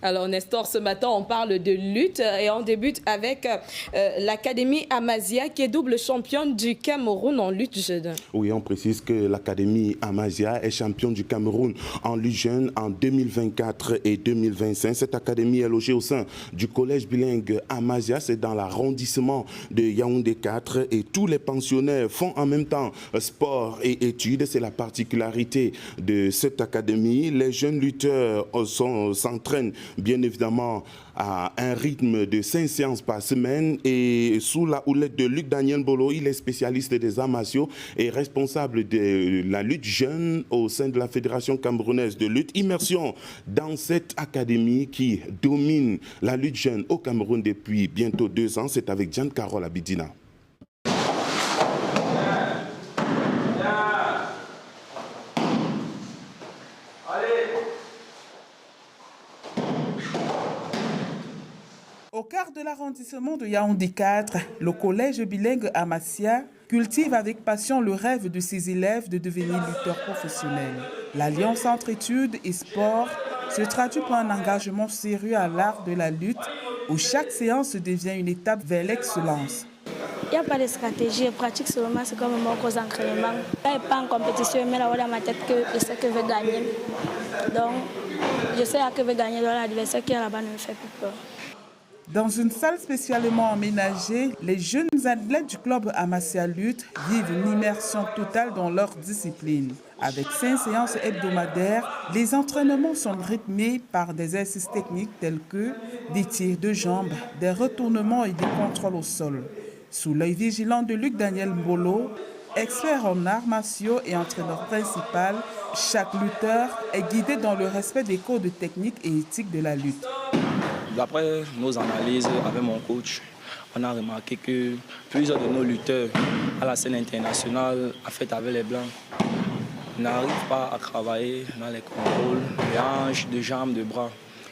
Alors Nestor, ce matin, on parle de lutte et on débute avec l'Académie Amazia qui est double championne du Cameroun en lutte jeune. Oui, on précise que l'Académie Amazia est championne du Cameroun en lutte jeune en 2024 et 2025. Cette académie est logée au sein du collège bilingue Amazia, c'est dans l'arrondissement de Yaoundé 4 et tous les pensionnaires font en même temps sport et études. C'est la particularité de cette académie. Les jeunes lutteurs s'entraînent bien évidemment à un rythme de 5 séances par semaine et sous la houlette de Luc Daniel Bolo, il est spécialiste des arts martiaux et responsable de la lutte jeune au sein de la Fédération camerounaise de lutte. Immersion dans cette académie qui domine la lutte jeune au Cameroun depuis bientôt 2 ans. C'est avec Giancarlo Abidina. Au cœur de l'arrondissement de Yaoundé 4, le collège bilingue Amazia cultive avec passion le rêve de ses élèves de devenir lutteurs professionnels. L'alliance entre études et sport se traduit par un engagement sérieux à l'art de la lutte où chaque séance devient une étape vers l'excellence. Il n'y a pas de stratégie, je pratique seulement, c'est comme mon cause d'entraînement. Je ne suis pas en compétition, mais là, dans ma tête, je sais que je vais gagner. Donc, je sais que je vais gagner, dans l'adversaire qui est là-bas ne me fait plus peur. Dans une salle spécialement aménagée, les jeunes athlètes du club Amazia Lutte vivent une immersion totale dans leur discipline. Avec 5 séances hebdomadaires, les entraînements sont rythmés par des exercices techniques tels que des tirs de jambes, des retournements et des contrôles au sol. Sous l'œil vigilant de Luc Daniel Bolo, expert en arts martiaux et entraîneur principal, chaque lutteur est guidé dans le respect des codes techniques et éthiques de la lutte. D'après nos analyses avec mon coach, on a remarqué que plusieurs de nos lutteurs à la scène internationale, en fait avec les Blancs, n'arrivent pas à travailler dans les contrôles, les hanches, de jambes, de bras.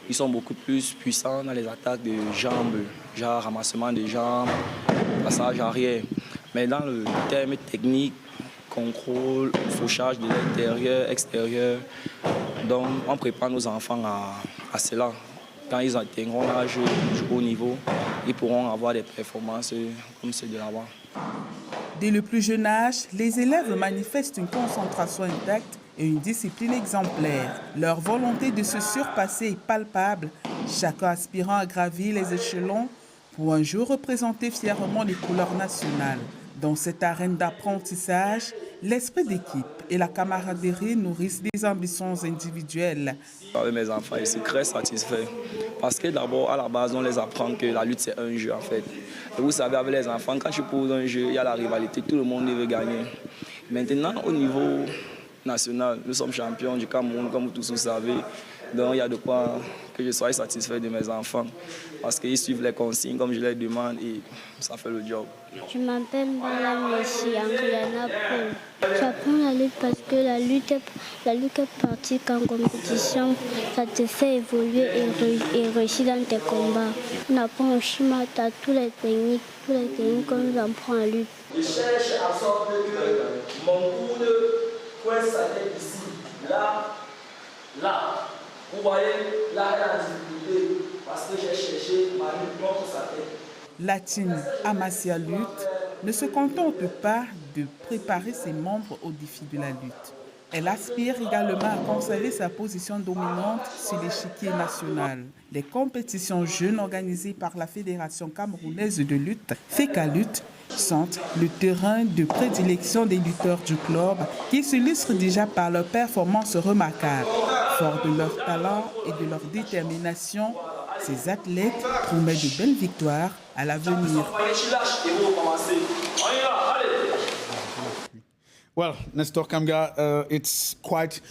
Ils sont beaucoup plus puissants dans les attaques de jambes, genre ramassement de jambes, passage arrière. Mais dans le terme technique, contrôle, fauchage de l'intérieur, extérieur, donc on prépare nos enfants à cela. Quand ils atteindront l'âge du haut niveau, ils pourront avoir des performances comme ceux de là-bas. Dès le plus jeune âge, les élèves manifestent une concentration intacte et une discipline exemplaire. Leur volonté de se surpasser est palpable, chacun aspirant à gravir les échelons pour un jour représenter fièrement les couleurs nationales. Dans cette arène d'apprentissage, l'esprit d'équipe et la camaraderie nourrissent des ambitions individuelles. Avec mes enfants, je suis très satisfait parce que d'abord, à la base, on les apprend que la lutte, c'est un jeu en fait. Et vous savez, avec les enfants, quand tu poses un jeu, il y a la rivalité, tout le monde veut gagner. Maintenant, au niveau national, nous sommes champions du Cameroun, comme vous tous le savez. Donc, il y a de quoi que je sois satisfait de mes enfants parce qu'ils suivent les consignes comme je les demande et ça fait le job. Je m'appelle Bala Messi, Andriana Paul. J'apprends la lutte parce que la lutte est pratique en compétition. Ça te fait évoluer et réussir dans tes combats. On apprend au Shimata tous les techniques qu'on nous apprend à lutte. Je cherche à sorte que mon coude pointe sa tête ici, là. Vous voyez, là, il y a la difficulté parce que j'ai cherché ma lutte contre sa tête. La team Amazia Lutte ne se contente pas de préparer ses membres au défi de la lutte. Elle aspire également à conserver sa position dominante sur l'échiquier national. Les compétitions jeunes organisées par la Fédération camerounaise de lutte, FECALUT, sont le terrain de prédilection des lutteurs du club qui s'illustrent déjà par leurs performances remarquables. Forts de leur talent et de leur détermination, ces athlètes promettent de belles victoires à l'avenir. Well, Nestor Kamga, it's quite